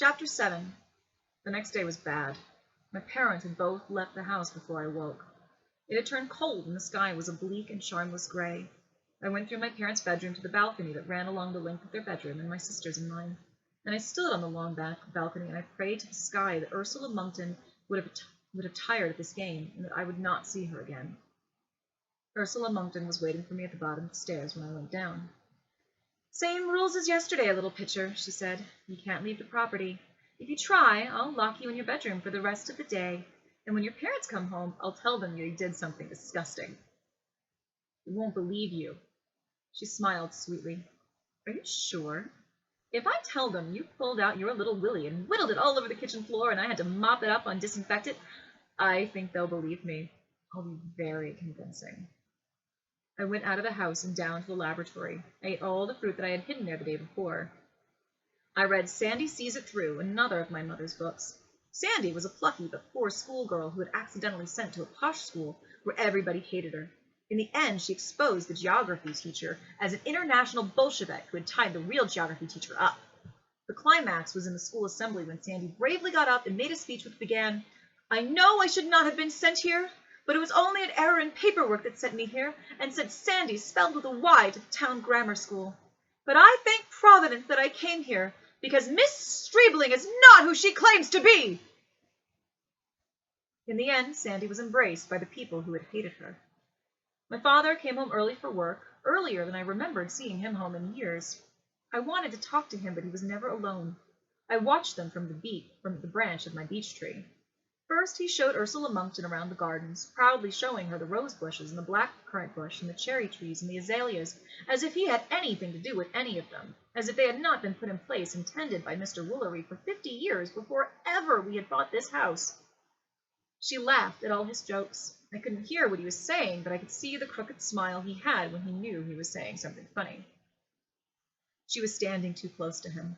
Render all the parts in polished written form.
Chapter 7. The next day was bad. My parents had both left the house before I woke. It had turned cold, and the sky was a bleak and charmless gray. I went through my parents' bedroom to the balcony that ran along the length of their bedroom and my sister's and mine. And I stood on the long balcony, and I prayed to the sky that Ursula Monckton would have tired of this game, and that I would not see her again. Ursula Monckton was waiting for me at the bottom of the stairs when I went down. "Same rules as yesterday, little pitcher," she said. "You can't leave the property. If you try, I'll lock you in your bedroom for the rest of the day, and when your parents come home, I'll tell them you did something disgusting. They won't believe you." She smiled sweetly. "Are you sure? If I tell them you pulled out your little willy and whittled it all over the kitchen floor and I had to mop it up and disinfect it, I think they'll believe me. I'll be very convincing." I went out of the house and down to the laboratory. I ate all the fruit that I had hidden there the day before. I read Sandy Sees It Through, another of my mother's books. Sandy was a plucky but poor schoolgirl who had accidentally sent to a posh school where everybody hated her. In the end, she exposed the geography teacher as an international Bolshevik who had tied the real geography teacher up. The climax was in the school assembly when Sandy bravely got up and made a speech which began, "I know I should not have been sent here, but it was only an error in paperwork that sent me here, and sent Sandy spelled with a Y to the town grammar school. But I thank Providence that I came here, because Miss Streebling is not who she claims to be." In the end, Sandy was embraced by the people who had hated her. My father came home early for work, earlier than I remembered seeing him home in years. I wanted to talk to him, but he was never alone. I watched them from the branch of my beech tree. First, he showed Ursula Monckton around the gardens, proudly showing her the rose bushes and the black currant bush and the cherry trees and the azaleas, as if he had anything to do with any of them, as if they had not been put in place and tended by Mr. Woolery for 50 years before ever we had bought this house. She laughed at all his jokes. I couldn't hear what he was saying, but I could see the crooked smile he had when he knew he was saying something funny. She was standing too close to him.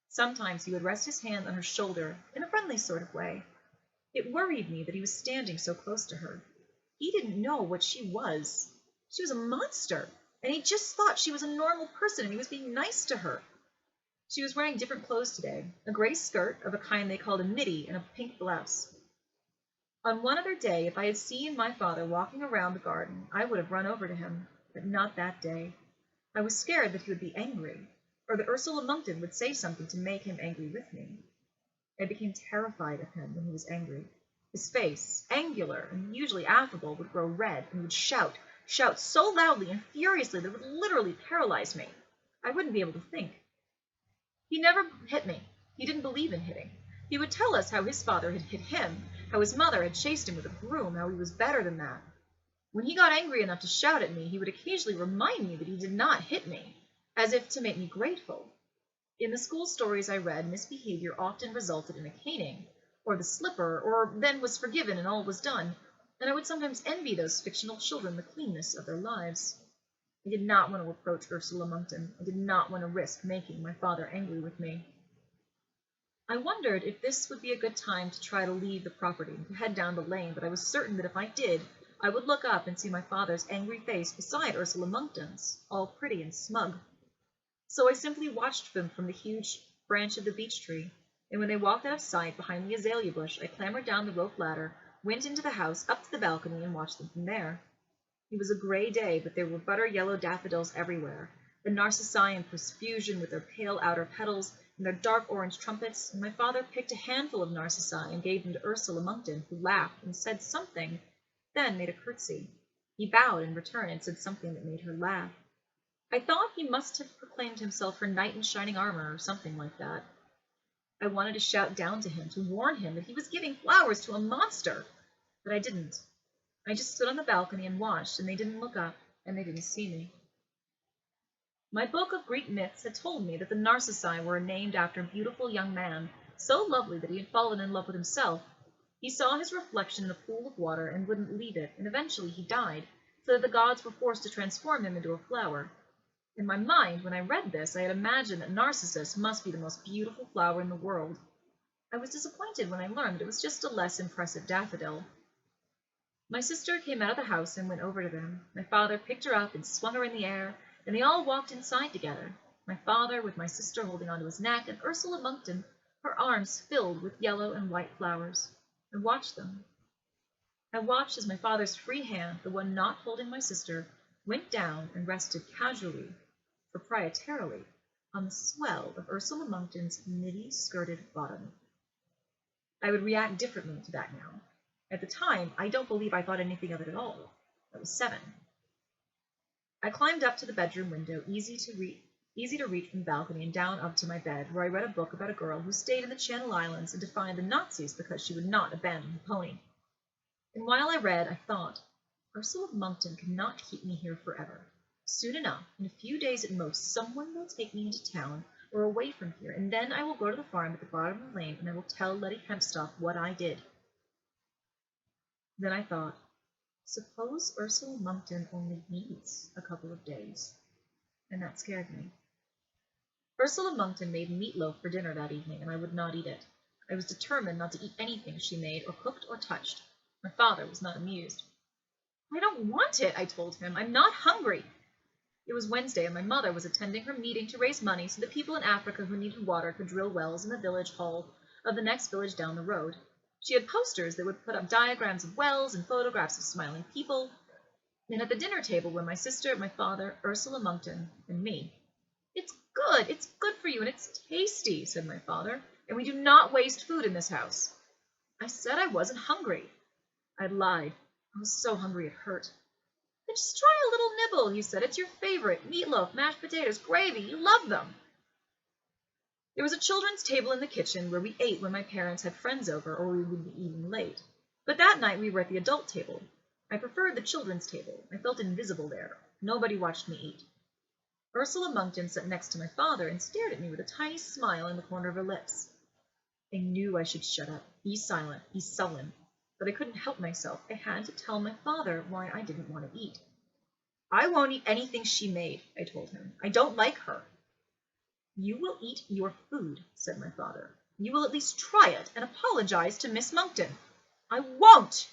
Sometimes he would rest his hand on her shoulder in a friendly sort of way. It worried me that he was standing so close to her. He didn't know what she was. She was a monster, and he just thought she was a normal person, and he was being nice to her. She was wearing different clothes today, a gray skirt of a kind they called a middy and a pink blouse. On one other day, if I had seen my father walking around the garden, I would have run over to him, but not that day. I was scared that he would be angry, or that Ursula Monckton would say something to make him angry with me. I became terrified of him when he was angry. His face, angular and usually affable, would grow red, and he would shout so loudly and furiously that it would literally paralyze me. I wouldn't be able to think. He never hit me. He didn't believe in hitting. He would tell us how his father had hit him, how his mother had chased him with a broom, how he was better than that. When he got angry enough to shout at me, he would occasionally remind me that he did not hit me, as if to make me grateful. In the school stories I read, misbehavior often resulted in a caning, or the slipper, or then was forgiven and all was done, and I would sometimes envy those fictional children the cleanness of their lives. I did not want to approach Ursula Monckton. I did not want to risk making my father angry with me. I wondered if this would be a good time to try to leave the property and to head down the lane, but I was certain that if I did, I would look up and see my father's angry face beside Ursula Monckton's, all pretty and smug. So I simply watched them from the huge branch of the beech tree, and when they walked out of sight behind the azalea bush, I clambered down the rope ladder, went into the house, up to the balcony, and watched them from there. It was a gray day, but there were butter-yellow daffodils everywhere, the narcissi in profusion with their pale outer petals and their dark orange trumpets, and my father picked a handful of narcissi and gave them to Ursula Monckton, who laughed and said something, then made a curtsy. He bowed in return and said something that made her laugh. I thought he must have proclaimed himself her knight in shining armor, or something like that. I wanted to shout down to him, to warn him that he was giving flowers to a monster, but I didn't. I just stood on the balcony and watched, and they didn't look up, and they didn't see me. My book of Greek myths had told me that the narcissi were named after a beautiful young man, so lovely that he had fallen in love with himself. He saw his reflection in a pool of water and wouldn't leave it, and eventually he died, so that the gods were forced to transform him into a flower. In my mind, when I read this, I had imagined that Narcissus must be the most beautiful flower in the world. I was disappointed when I learned that it was just a less impressive daffodil. My sister came out of the house and went over to them. My father picked her up and swung her in the air, and they all walked inside together, my father with my sister holding onto his neck, and Ursula Monckton her arms filled with yellow and white flowers. I watched them. I watched as my father's free hand, the one not holding my sister, went down and rested casually, proprietarily, on the swell of Ursula Monkton's middy-skirted bottom. I would react differently to that now. At the time, I don't believe I thought anything of it at all. I was 7. I climbed up to the bedroom window, easy to reach from the balcony, and down up to my bed, where I read a book about a girl who stayed in the Channel Islands and defied the Nazis because she would not abandon her pony. And while I read, I thought, Ursula Monkton cannot keep me here forever. Soon enough, in a few days at most, someone will take me into town or away from here, and then I will go to the farm at the bottom of the lane, and I will tell Letty Hempstock what I did. Then I thought, suppose Ursula Monkton only needs a couple of days. And that scared me. Ursula Monkton made meatloaf for dinner that evening, and I would not eat it. I was determined not to eat anything she made or cooked or touched. My father was not amused. I don't want it, I told him. I'm not hungry. It was Wednesday, and my mother was attending her meeting to raise money so that people in Africa who needed water could drill wells in the village hall of the next village down the road. She had posters that would put up diagrams of wells and photographs of smiling people, and at the dinner table were my sister, my father, Ursula Monkton, and me. It's good for you, and it's tasty, said my father, and we do not waste food in this house. I said I wasn't hungry. I'd lied. I was so hungry it hurt. Then just try a little nibble, he said. It's your favorite. Meatloaf, mashed potatoes, gravy. You love them. There was a children's table in the kitchen where we ate when my parents had friends over or we would be eating late. But that night we were at the adult table. I preferred the children's table. I felt invisible there. Nobody watched me eat. Ursula Monkton sat next to my father and stared at me with a tiny smile in the corner of her lips. I knew I should shut up, be silent, be sullen. But I couldn't help myself. I had to tell my father why I didn't want to eat. I won't eat anything she made, I told him. I don't like her. You will eat your food, said my father. You will at least try it and apologize to Miss Monkton. I won't.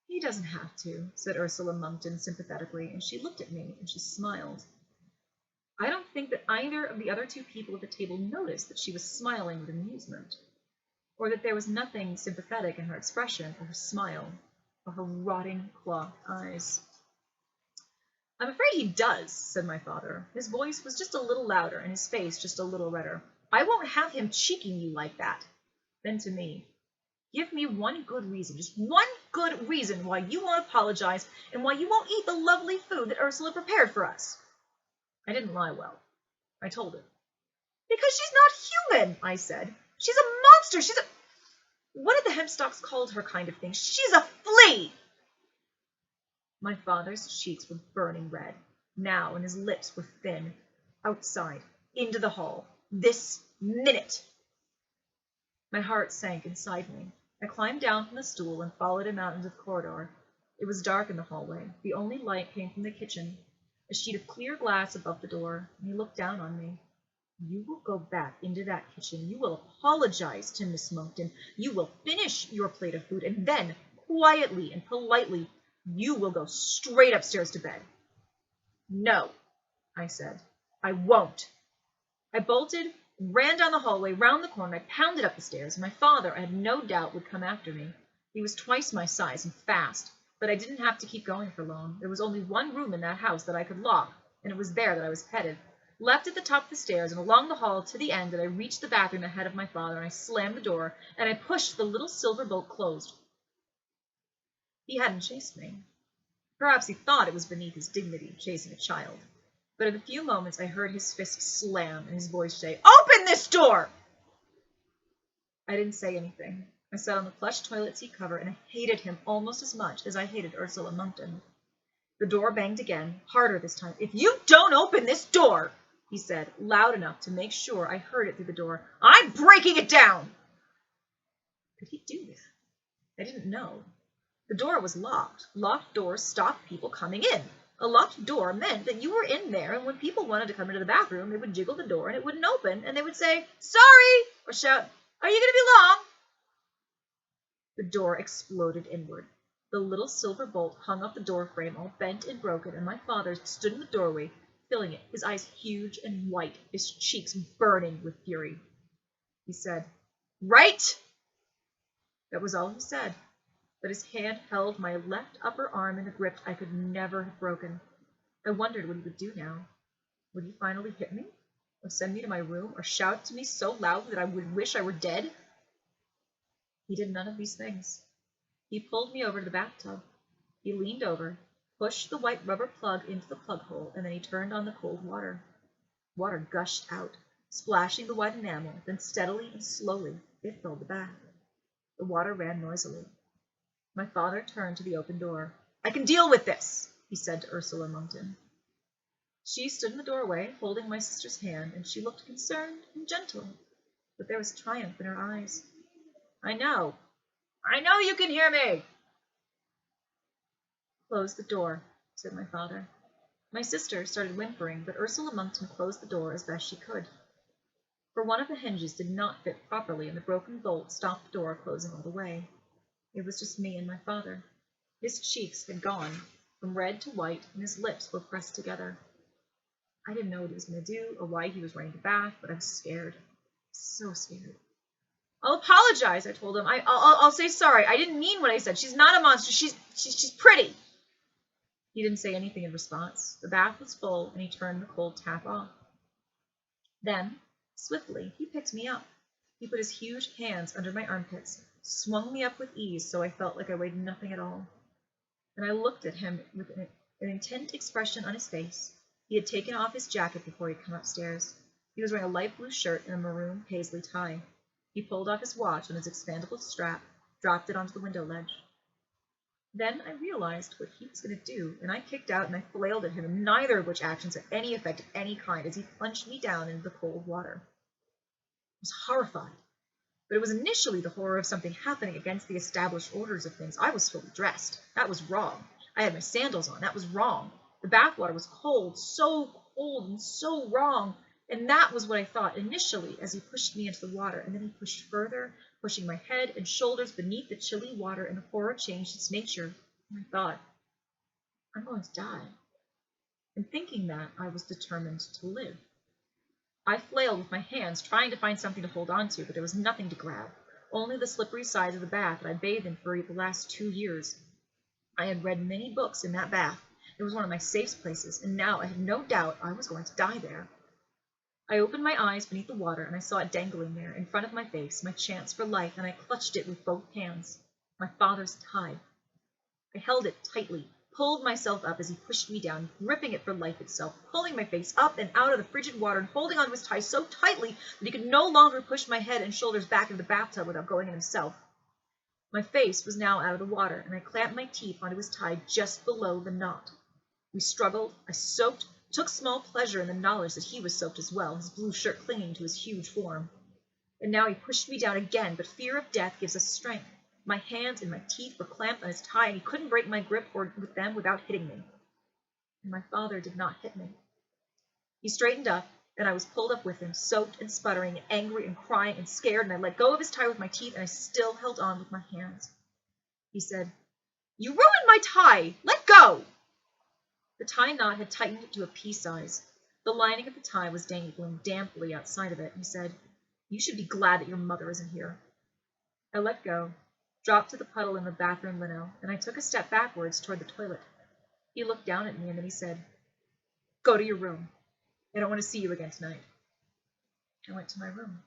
He doesn't have to, said Ursula Monkton sympathetically, and she looked at me and she smiled. I don't think that either of the other 2 people at the table noticed that she was smiling with amusement, or that there was nothing sympathetic in her expression or her smile, or her rotting cloth eyes. I'm afraid he does, said my father. His voice was just a little louder and his face just a little redder. I won't have him cheeking you like that. Then to me, give me one good reason, just one good reason why you won't apologize and why you won't eat the lovely food that Ursula prepared for us. I didn't lie well. I told him. Because she's not human, I said. She's a monster. What had the Hempstocks called her kind of thing? She's a flea! My father's cheeks were burning red now, and his lips were thin. Outside, into the hall, this minute. My heart sank inside me. I climbed down from the stool and followed him out into the corridor. It was dark in the hallway. The only light came from the kitchen, a sheet of clear glass above the door, and he looked down on me. You will go back into that kitchen. You will apologize to Miss Monkton. You will finish your plate of food, and then, quietly and politely, you will go straight upstairs to bed. No, I said. I won't. I bolted and ran down the hallway, round the corner. I pounded up the stairs. My father, I had no doubt, would come after me. He was twice my size and fast, but I didn't have to keep going for long. There was only one room in that house that I could lock, and it was there that I was headed. Left at the top of the stairs and along the hall to the end, and I reached the bathroom ahead of my father, and I slammed the door, and I pushed the little silver bolt closed. He hadn't chased me. Perhaps he thought it was beneath his dignity, chasing a child. But in a few moments I heard his fist slam and his voice say, "Open this door!" I didn't say anything. I sat on the plush toilet seat cover, and I hated him almost as much as I hated Ursula Monkton. The door banged again, harder this time. "If you don't open this door," he said, loud enough to make sure I heard it through the door, "I'm breaking it down!" Could he do that? I didn't know. The door was locked. Locked doors stopped people coming in. A locked door meant that you were in there, and when people wanted to come into the bathroom, they would jiggle the door, and it wouldn't open, and they would say, "Sorry!" or shout, "Are you going to be long?" The door exploded inward. The little silver bolt hung off the door frame, all bent and broken, and my father stood in the doorway, filling it, his eyes huge and white, his cheeks burning with fury. He said, "Right!" That was all he said, but his hand held my left upper arm in a grip I could never have broken. I wondered what he would do now. Would he finally hit me? Or send me to my room? Or shout to me so loudly that I would wish I were dead? He did none of these things. He pulled me over to the bathtub. He leaned over, pushed the white rubber plug into the plug hole, and then he turned on the cold water. Water gushed out, splashing the white enamel, then steadily and slowly it filled the bath. The water ran noisily. My father turned to the open door. "I can deal with this," he said to Ursula Monkton. She stood in the doorway, holding my sister's hand, and she looked concerned and gentle, but there was triumph in her eyes. I know you can hear me." "Close the door," said my father. My sister started whimpering, but Ursula Monkton closed the door as best she could. For one of the hinges did not fit properly, and the broken bolt stopped the door closing all the way. It was just me and my father. His cheeks had gone from red to white, and his lips were pressed together. I didn't know what he was going to do or why he was running the bath, but I was scared. So scared. "I'll apologize," I told him. I'll say sorry. I didn't mean what I said. She's not a monster. She's pretty." He didn't say anything in response. The bath was full, and he turned the cold tap off. Then, swiftly, he picked me up. He put his huge hands under my armpits, swung me up with ease so I felt like I weighed nothing at all. And I looked at him with an intent expression on his face. He had taken off his jacket before he had come upstairs. He was wearing a light blue shirt and a maroon paisley tie. He pulled off his watch on his expandable strap, dropped it onto the window ledge. Then I realized what he was going to do, and I kicked out and I flailed at him, neither of which actions had any effect of any kind as he plunged me down into the cold water. I was horrified, but it was initially the horror of something happening against the established orders of things. I was fully dressed. That was wrong. I had my sandals on. That was wrong. The bathwater was cold and so wrong. And that was what I thought initially as he pushed me into the water, and then he pushed further, pushing my head and shoulders beneath the chilly water, and the horror changed its nature. And I thought, I'm going to die. And thinking that, I was determined to live. I flailed with my hands, trying to find something to hold on to, but there was nothing to grab, only the slippery sides of the bath that I bathed in for the last 2 years. I had read many books in that bath. It was one of my safe places, and now I had no doubt I was going to die there. I opened my eyes beneath the water, and I saw it dangling there, in front of my face, my chance for life, and I clutched it with both hands. My father's tie. I held it tightly, pulled myself up as he pushed me down, gripping it for life itself, pulling my face up and out of the frigid water, and holding onto his tie so tightly that he could no longer push my head and shoulders back into the bathtub without going in himself. My face was now out of the water, and I clamped my teeth onto his tie just below the knot. We struggled, I soaked, took small pleasure in the knowledge that he was soaked as well, his blue shirt clinging to his huge form. And now he pushed me down again, but fear of death gives us strength. My hands and my teeth were clamped on his tie, and he couldn't break my grip with them without hitting me. And my father did not hit me. He straightened up, and I was pulled up with him, soaked and sputtering, and angry and crying and scared, and I let go of his tie with my teeth, and I still held on with my hands. He said, "You ruined my tie! Let go!" The tie knot had tightened to a pea size. The lining of the tie was dangling damply outside of it. He said, "You should be glad that your mother isn't here." I let go, dropped to the puddle in the bathroom lino, and I took a step backwards toward the toilet. He looked down at me, and then he said, "Go to your room. I don't want to see you again tonight." I went to my room.